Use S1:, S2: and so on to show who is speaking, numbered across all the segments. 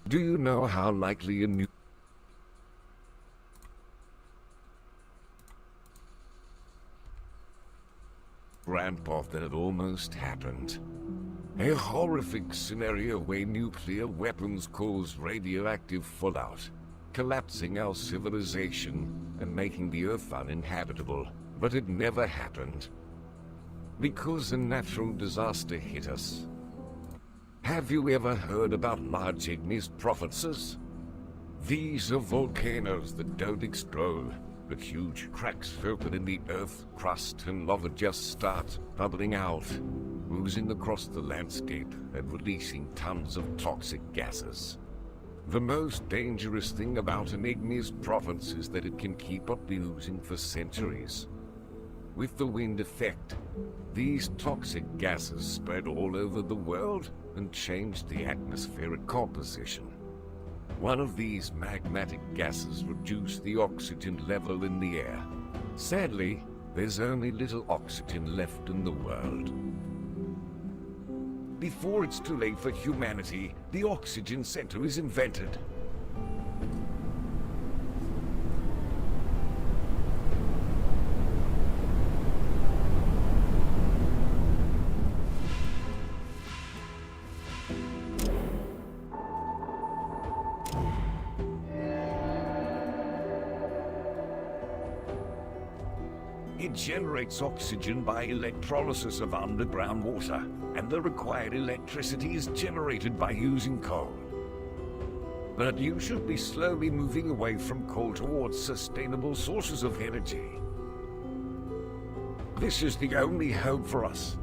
S1: Do you know how likely a new ramp-off that had almost happened? A horrific scenario where nuclear weapons cause radioactive fallout, collapsing our civilization and making the Earth uninhabitable. But it never happened, because a natural disaster hit us. Have you ever heard about large igneous provinces? These are volcanoes that don't explode, but huge cracks open in the Earth crust and lava just starts bubbling out, oozing across the landscape and releasing tons of toxic gases. The most dangerous thing about an igneous province is that it can keep up the oozing for centuries. With the wind effect, these toxic gases spread all over the world and change the atmospheric composition. One of these magmatic gases reduced the oxygen level in the air. Sadly, there's only little oxygen left in the world. Before it's too late for humanity, the Oxygen Center is invented. It generates oxygen by electrolysis of underground water, and the required electricity is generated by using coal. But you should be slowly moving away from coal towards sustainable sources of energy. This is the only hope for us.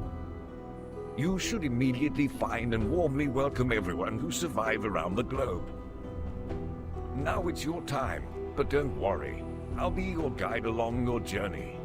S1: You should immediately find and warmly welcome everyone who survive around the globe. Now it's your time, but don't worry. I'll be your guide along your journey.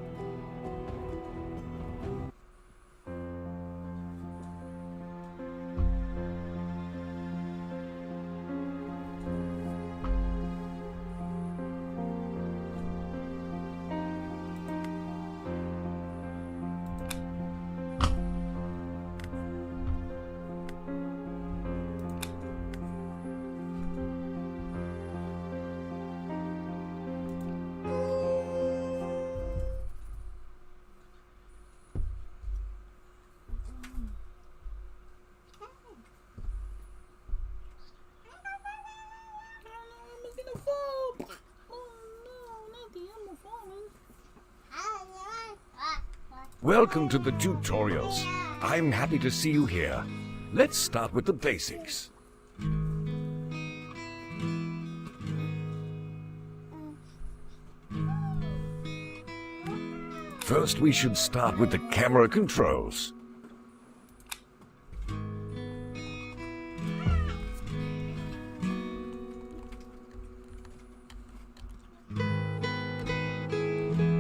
S1: Welcome to the tutorials. I'm happy to see you here. Let's start with the basics. First, we should start with the camera controls.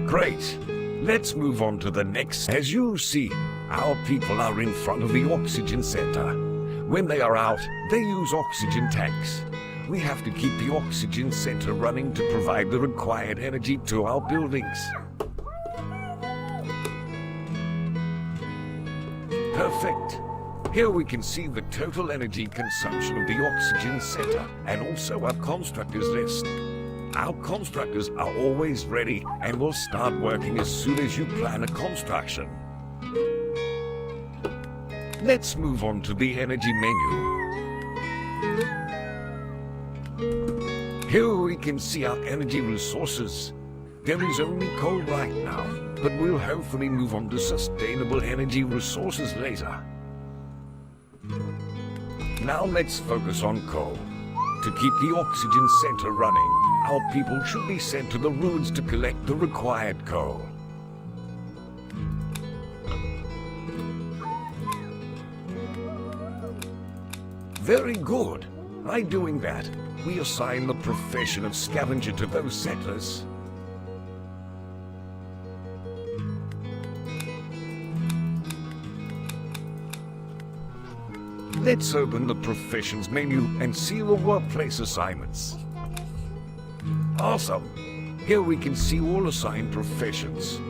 S1: Great. Let's move on to the next. As you see, our people are in front of the Oxygen Center. When they are out, they use oxygen tanks. We have to keep the Oxygen Center running to provide the required energy to our buildings. Perfect. Here we can see the total energy consumption of the Oxygen Center and also our constructors list. Our constructors are always ready and will start working as soon as you plan a construction. Let's move on to the energy menu. Here we can see our energy resources. There is only coal right now, but we'll hopefully move on to sustainable energy resources later. Now let's focus on coal. To keep the Oxygen Center running, our people should be sent to the ruins to collect the required coal. Very good. By doing that, we assign the profession of scavenger to those settlers. Let's open the professions menu and see the workplace assignments. Awesome! Here we can see all assigned professions.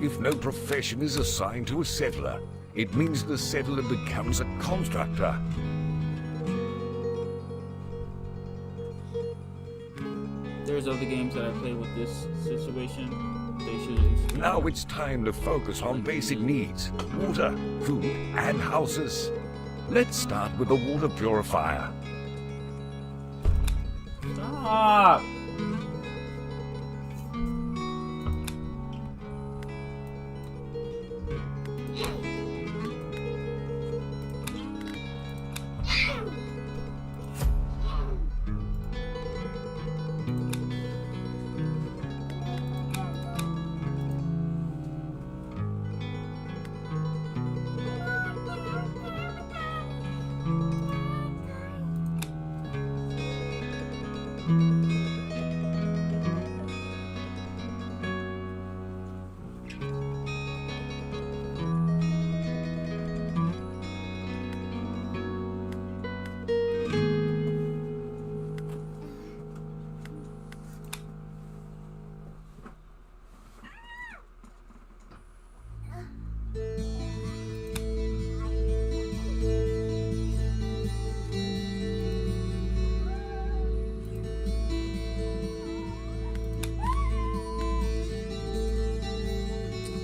S1: If no profession is assigned to a settler, it means the settler becomes a constructor.
S2: there's other games that I play with this situation, they should.
S1: Now it's time to focus on basic needs: water, food, and houses. Let's start with the water purifier.
S2: Stop!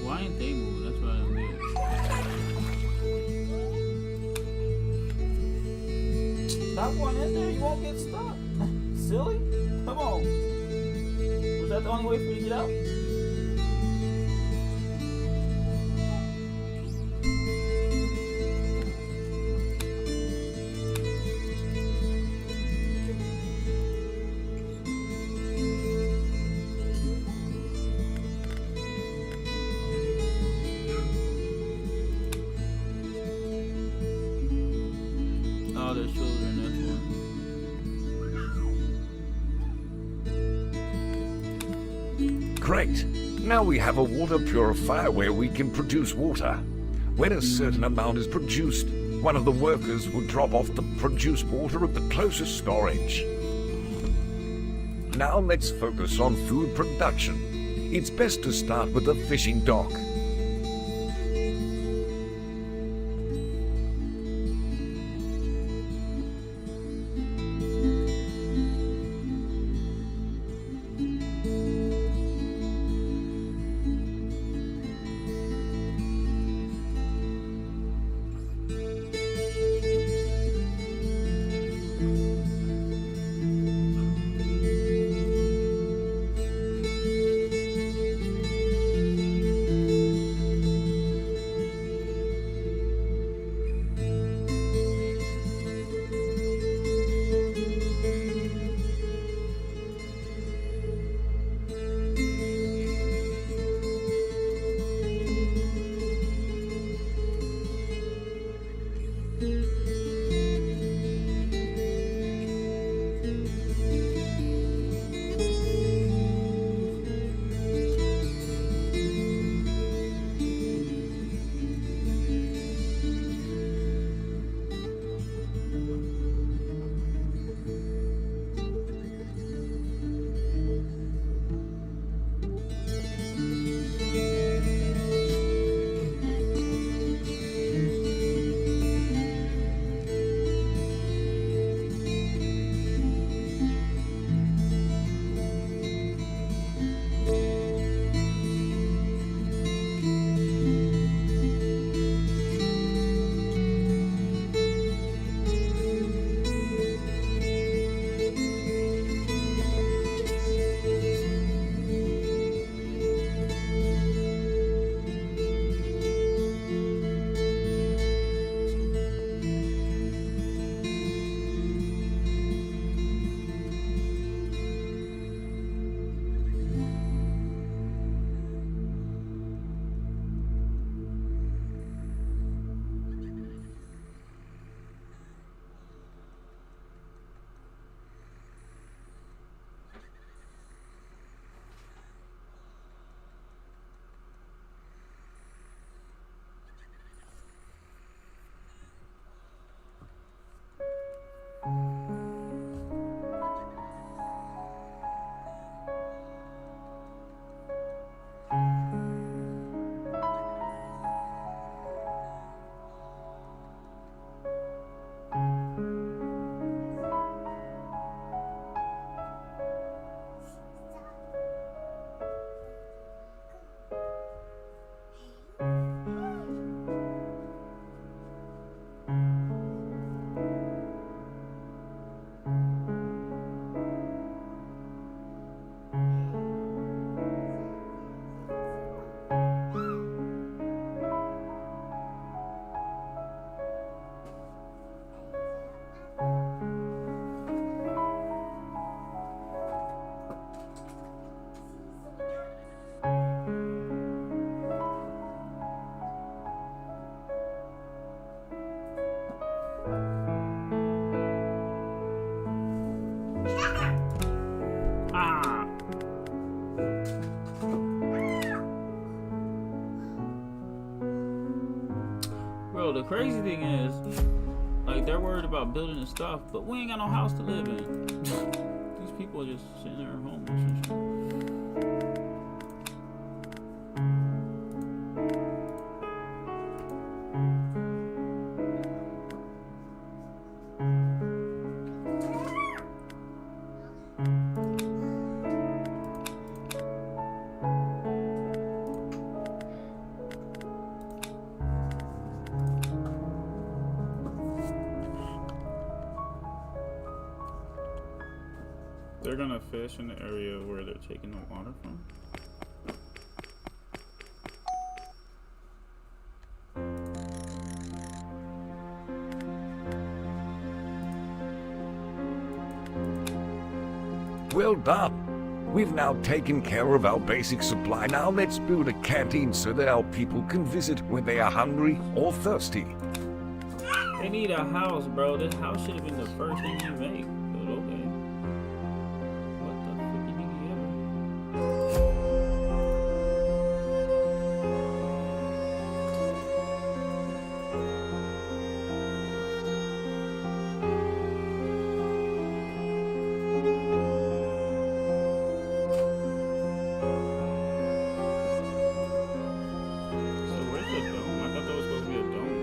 S2: Why ain't they moving? That's what I don't get. Stop going in there. You won't get stuck. Silly. Come on. Was that the only way for you to get out? Oh, there's children. That's one.
S1: Great! Now we have a water purifier where we can produce water. When a certain amount is produced, one of the workers will drop off the produced water at the closest storage. Now let's focus on food production. It's best to start with the fishing dock.
S2: crazy thing is, like, they're worried about building and stuff, but we ain't got no house to live in. These people are just sitting there homeless and shit. They're gonna fish in the area where they're taking the water from.
S1: Well done. We've now taken care of our basic supply. Now let's build a canteen so that our people can visit when they are hungry or thirsty.
S2: They need a house, bro. This house should have been the first thing you make. But okay. What the freaky nigga ever? So where's the dome? I thought that was supposed to be a dome.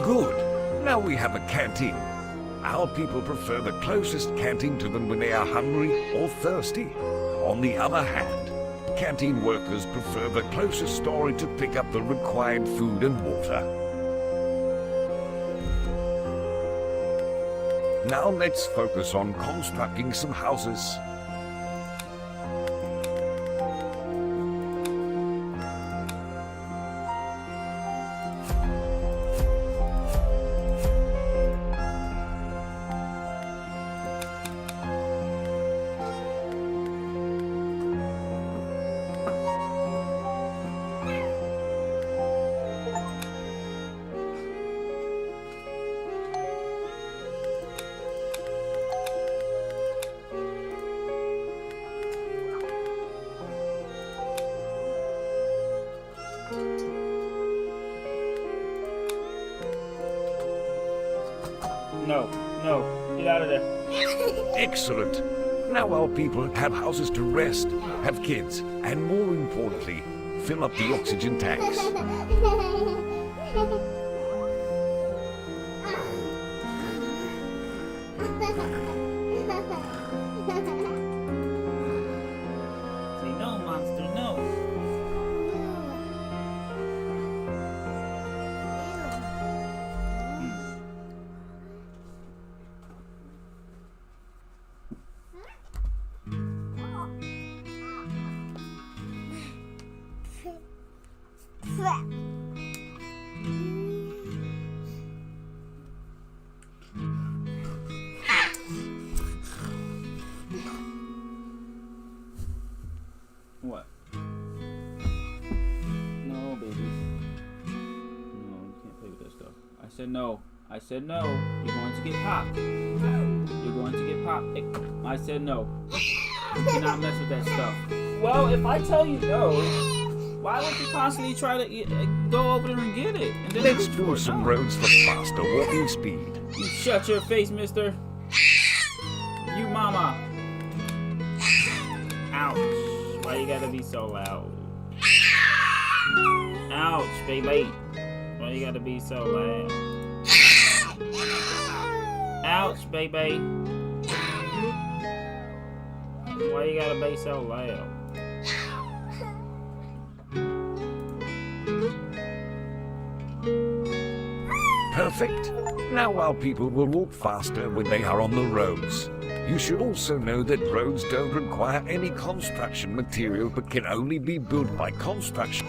S1: Good. Now we have a canteen. Our people prefer the closest canteen to them when they are hungry or thirsty. On the other hand, canteen workers prefer the closest storage to pick up the required food and water. Now let's focus on constructing some houses.
S2: No, no, get out of there.
S1: Excellent. Now our people have houses to rest, have kids, and more importantly, fill up the oxygen tanks.
S2: Say no, monster, no. What? No, baby. No, you can't play with that stuff. I said no. I said no. You're going to get popped. You're going to get popped. I said no. You cannot mess with that stuff. Well, if I tell you no, why would you constantly try to go over there and get it? And then
S1: Let's
S2: reach for
S1: build
S2: it?
S1: some
S2: No.
S1: roads for faster walking speed.
S2: You shut your face, mister. You mama. Ouch. Why you gotta be so loud? Ouch, baby. Why you gotta be so loud? Ouch, baby. Why you gotta be so loud?
S1: Perfect. Now our people will walk faster when they are on the roads. You should also know that roads don't require any construction material but can only be built by construction.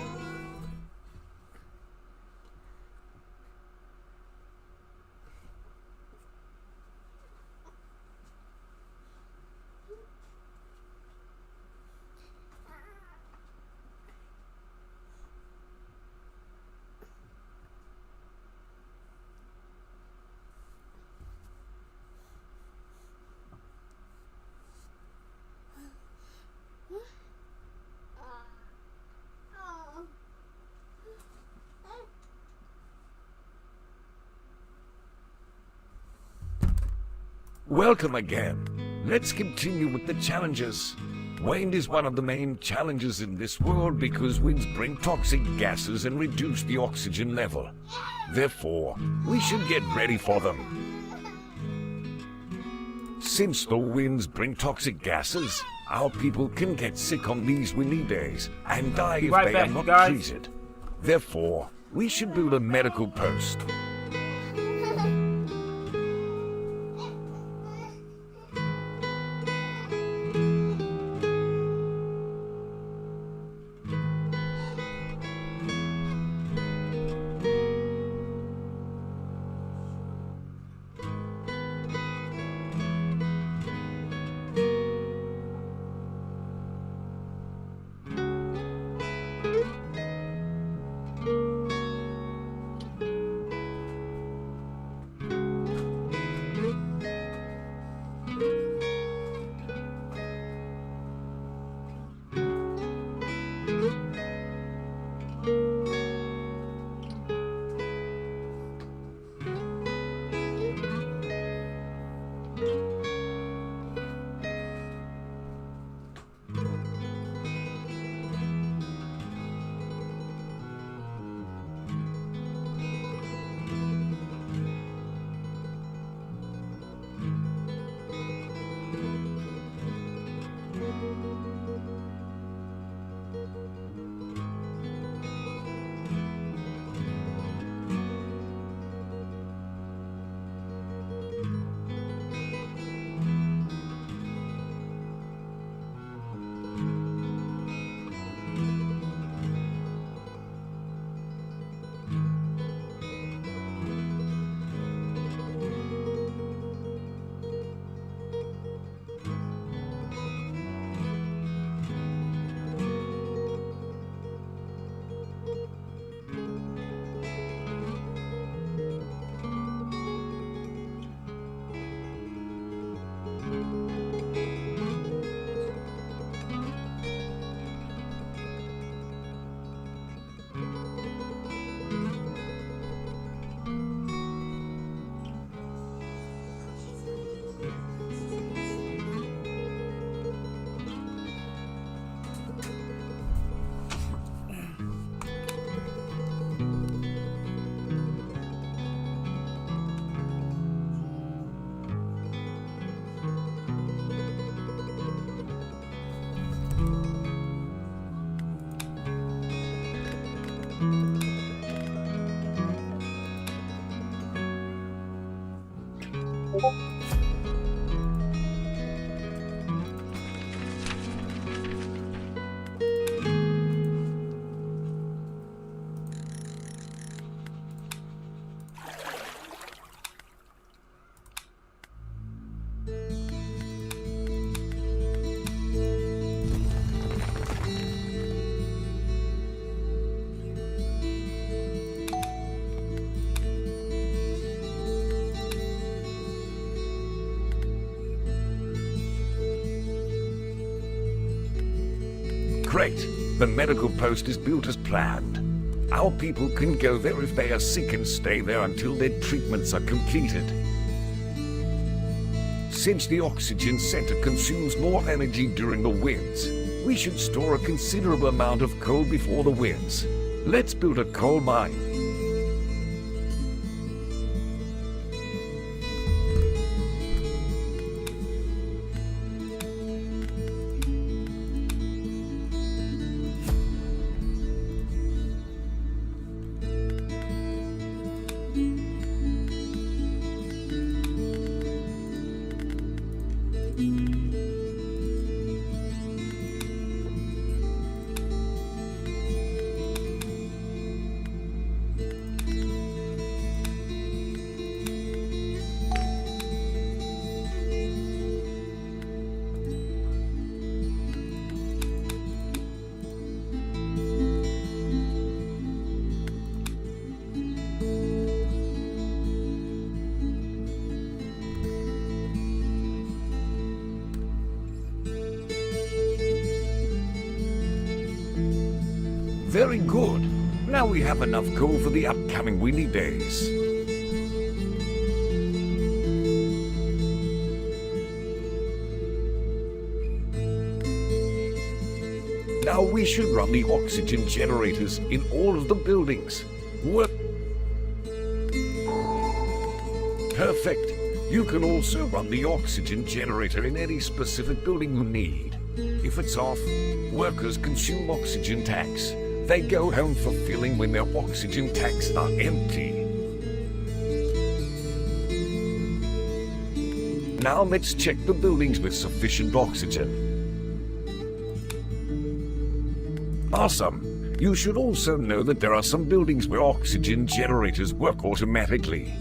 S1: Welcome again. Let's continue with the challenges. Wind is one of the main challenges in this world because winds bring toxic gases and reduce the oxygen level. Therefore, we should get ready for them. Since the winds bring toxic gases, our people can get sick on these windy days and die if
S2: Right
S1: they
S2: back,
S1: are not
S2: guys.
S1: treated. Therefore, we should build a medical post. Great! The medical post is built as planned. Our people can go there if they are sick and stay there until their treatments are completed. Since the oxygen center consumes more energy during the winds, we should store a considerable amount of coal before the winds. Let's build a coal mine. Very good. Now we have enough coal for the upcoming windy days. Now we should run the oxygen generators in all of the buildings. Work. Perfect. You can also run the oxygen generator in any specific building you need. If it's off, workers consume oxygen tanks. They go home for filling when their oxygen tanks are empty. Now let's check the buildings with sufficient oxygen. Awesome. You should also know that there are some buildings where oxygen generators work automatically.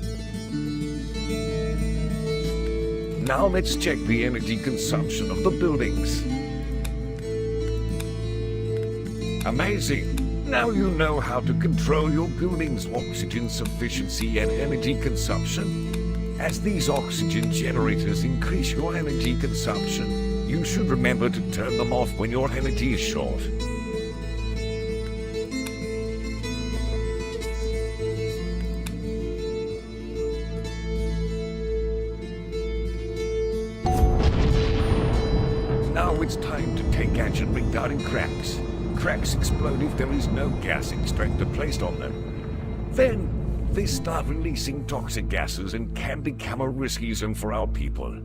S1: Now let's check the energy consumption of the buildings. Amazing! Now you know how to control your building's oxygen sufficiency and energy consumption. As these oxygen generators increase your energy consumption, you should remember to turn them off when your energy is short. Now it's time to take action regarding cracks. Cracks explode if there is no gas extractor placed on them. Then, they start releasing toxic gases and can become a risky zone for our people.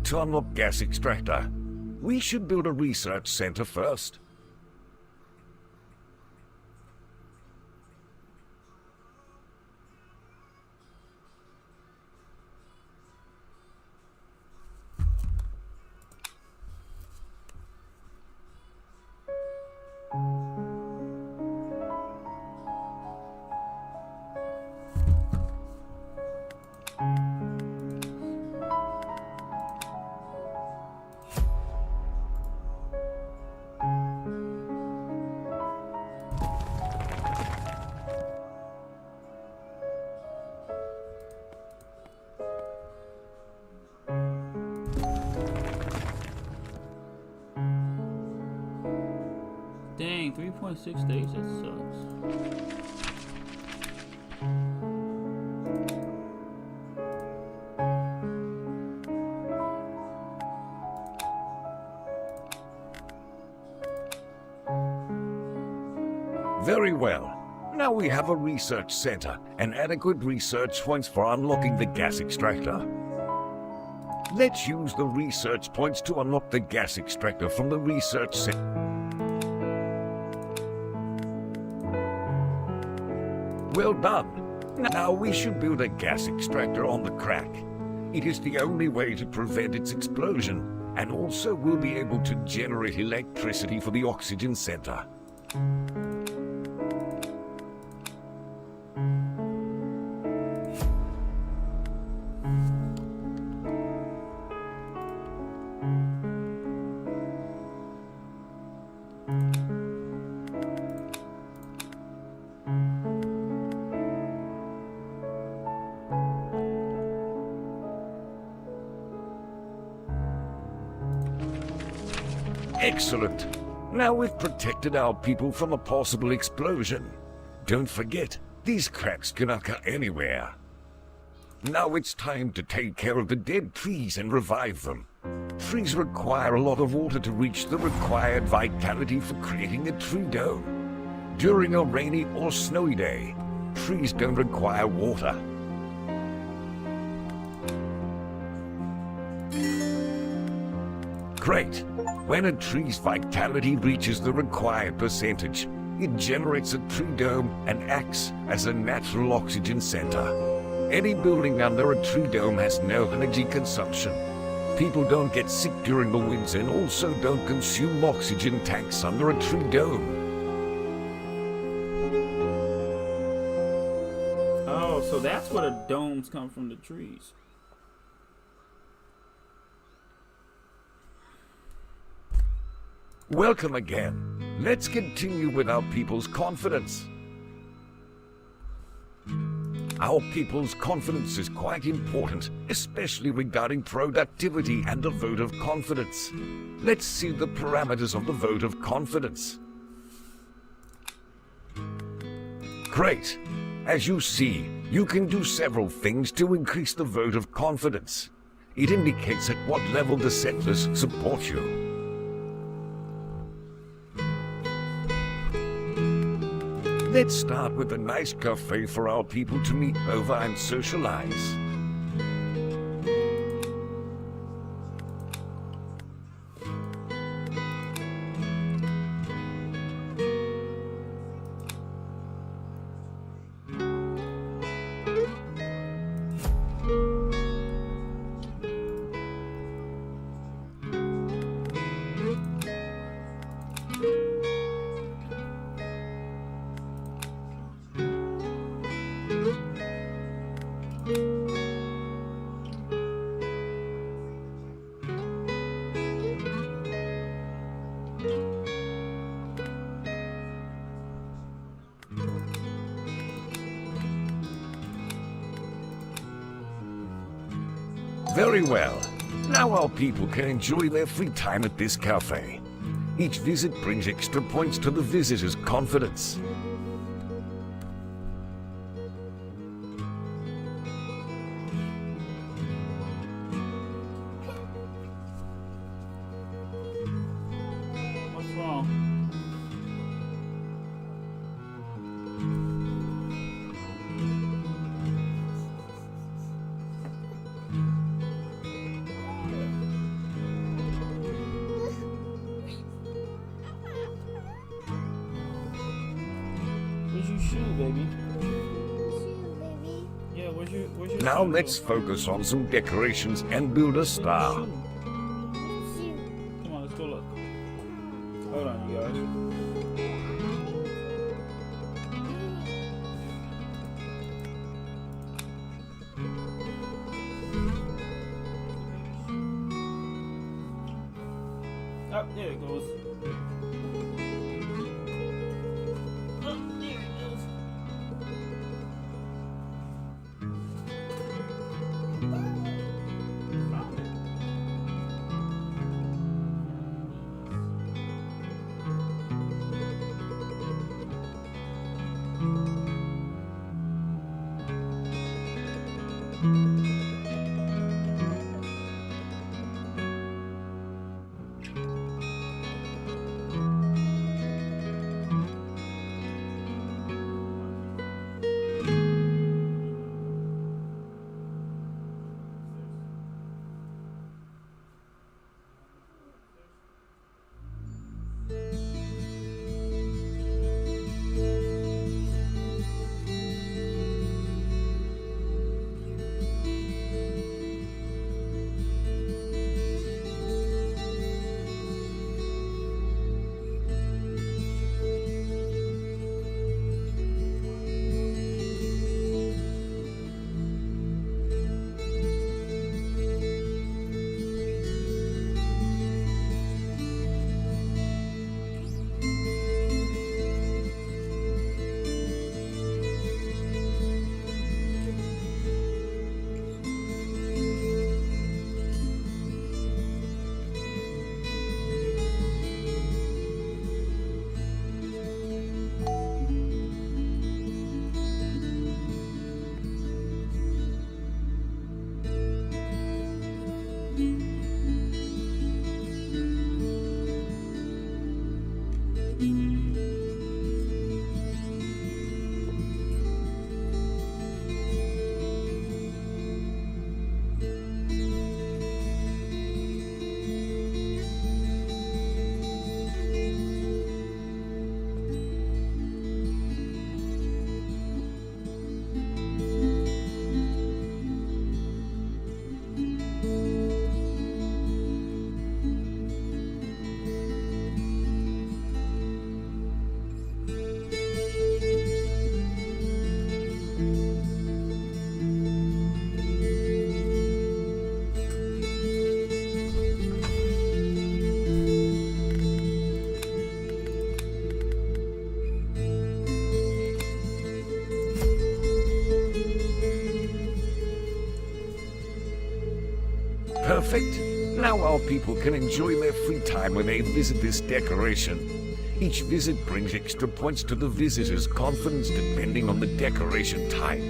S1: To unlock gas extractor, we should build a research center first.
S2: Dang, 3.6 days, that sucks.
S1: Very well. Now we have a research center and adequate research points for unlocking the gas extractor. Let's use the research points to unlock the gas extractor from the research center. Well done. Now we should build a gas extractor on the crack. It is the only way to prevent its explosion, and also will be able to generate electricity for the oxygen center. Excellent. Now we've protected our people from a possible explosion. Don't forget, these cracks can occur anywhere. Now it's time to take care of the dead trees and revive them. Trees require a lot of water to reach the required vitality for creating a tree dome. During a rainy or snowy day, trees don't require water. Great. When a tree's vitality reaches the required percentage, it generates a tree dome and acts as a natural oxygen center. Any building under a tree dome has no energy consumption. People don't get sick during the winter and also don't consume oxygen tanks under a tree dome.
S2: Oh, so that's where the domes come from, the trees.
S1: Welcome again. Let's continue with our people's confidence. Our people's confidence is quite important, especially regarding productivity and the vote of confidence. Let's see the parameters of the vote of confidence. Great. As you see, you can do several things to increase the vote of confidence. It indicates at what level the settlers support you. Let's start with a nice cafe for our people to meet over and socialize. Very well. Now our people can enjoy their free time at this cafe. Each visit brings extra points to the visitor's confidence.
S2: What's wrong? Where's your shoe, baby? Yeah, where's your
S1: Now
S2: shoe?
S1: let's focus on some decorations and build a star.
S2: Come on, let's go look. Hold on, you guys. Oh, there it goes. Oh, there it goes.
S1: Perfect. Now our people can enjoy their free time when they visit this decoration. Each visit brings extra points to the visitor's confidence depending on the decoration type.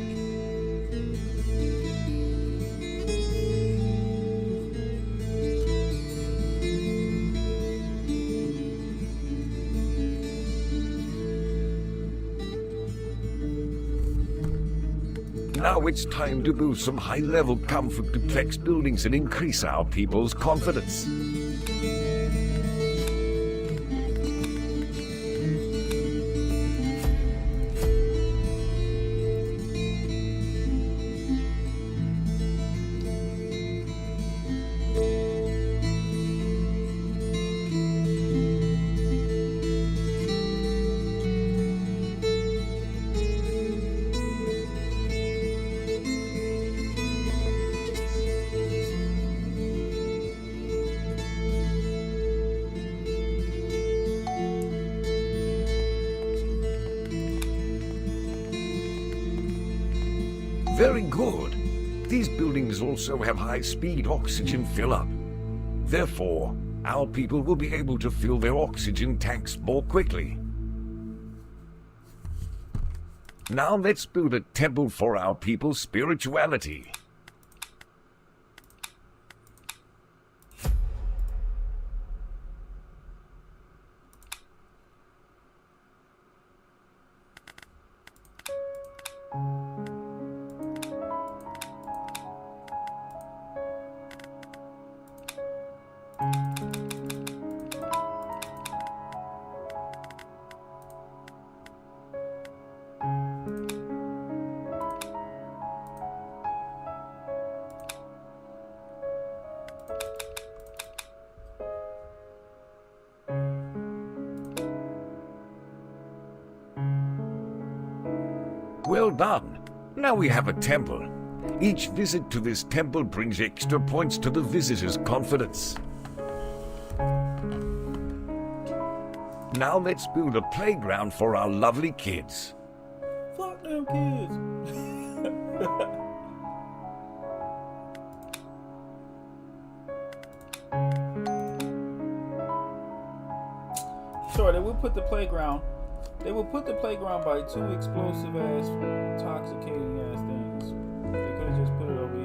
S1: Now it's time to build some high-level comfort duplex buildings and increase our people's confidence. Very good. These buildings also have high-speed oxygen fill-up. Therefore, our people will be able to fill their oxygen tanks more quickly. Now let's build a temple for our people's spirituality. Well done. Now we have a temple. Each visit to this temple brings extra points to the visitor's confidence. Now let's build a playground for our lovely kids.
S2: Fuck them kids. Sure, they will put the playground. They will put the playground by two explosive ass, intoxicating ass things. They could have just put it over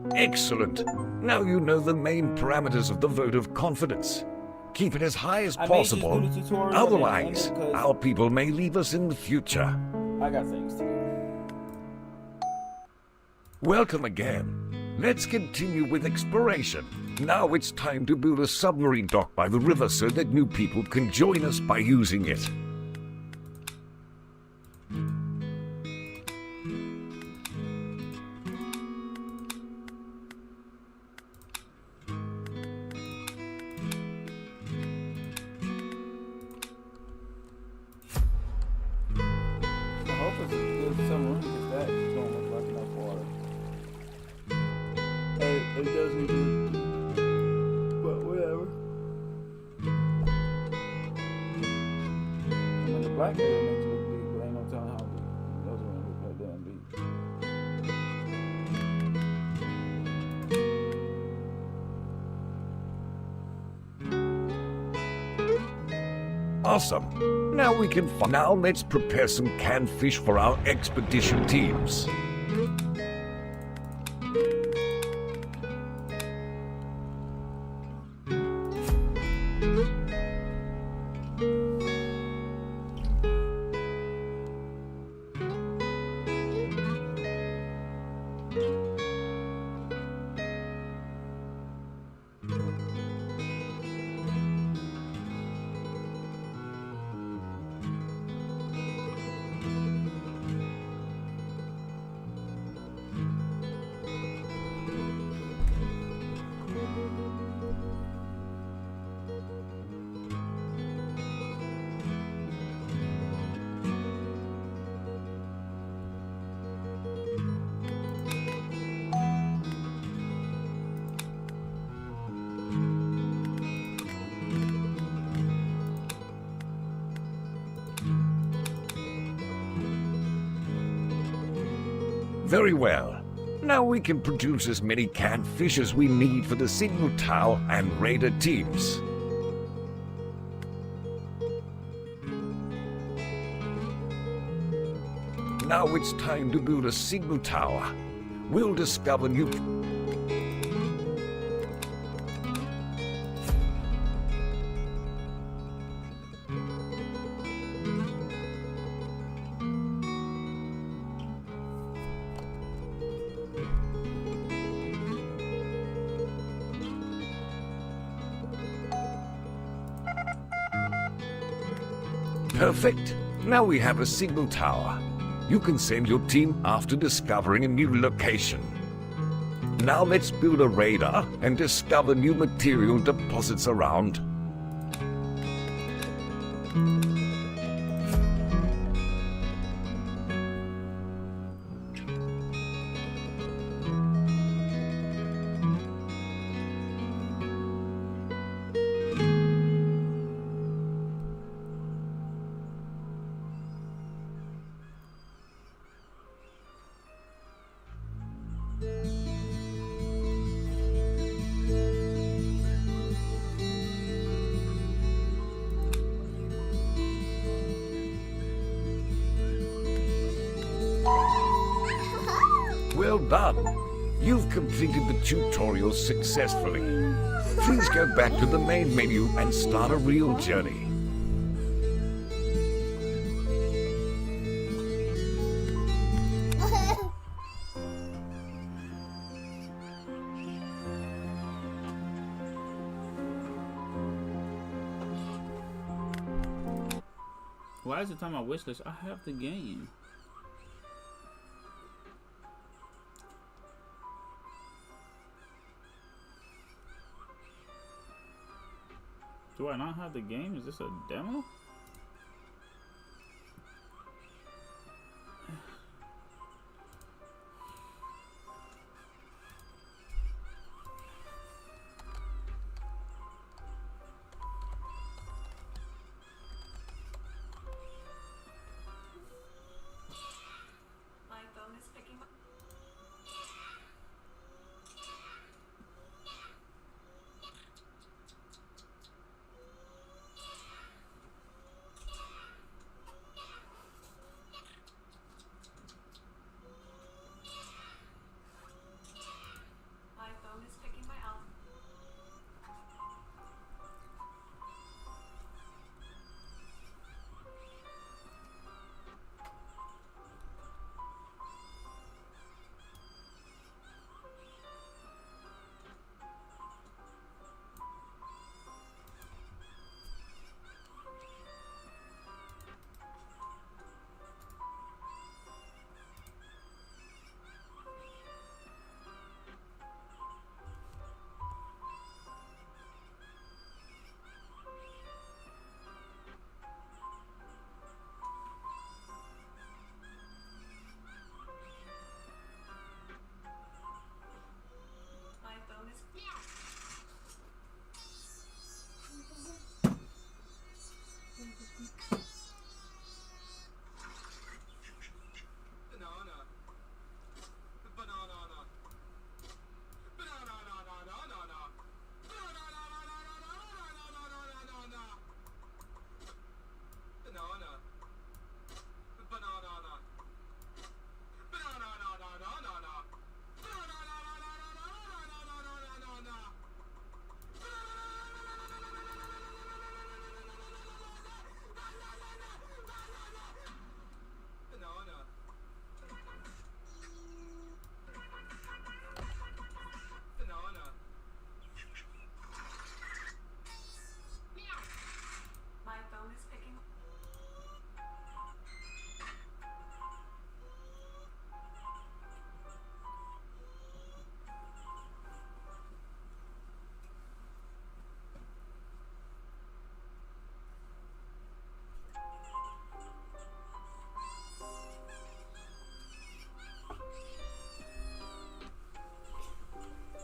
S2: here.
S1: Excellent. Now you know the main parameters of the vote of confidence. Keep it as high as possible. Otherwise, our people may leave us in the future.
S2: I got things to do.
S1: Welcome again. Let's continue with exploration. Now it's time to build a submarine dock by the river so that new people can join us by using it.
S2: I hope it's a good submarine because that don't look like enough water. Hey, it doesn't do. But whatever. I mean, the black area makes it look deep, but ain't no telling how deep. It doesn't really look that damn deep.
S1: Awesome. Now we can now let's prepare some canned fish for our expedition teams. Very well. Now we can produce as many canned fish as we need for the Signal Tower and Raider teams. Now it's time to build a Signal Tower. We'll discover new... Perfect. Now we have a single tower. You can send your team after discovering a new location. Now let's build a radar and discover new material deposits around. Well done. You've completed the tutorial successfully. Please go back to the main menu and start a real journey.
S2: Why is it on my wish list? I have the game. Do I not have the game? Is this a demo?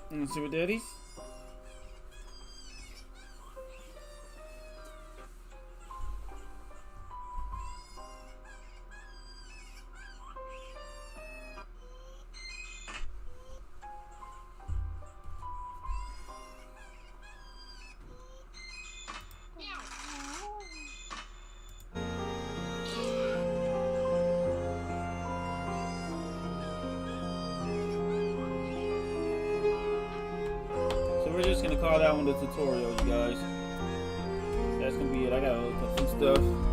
S2: Let's see what that is. We're just gonna call that one the tutorial, you guys. That's gonna be it. I gotta look up some stuff.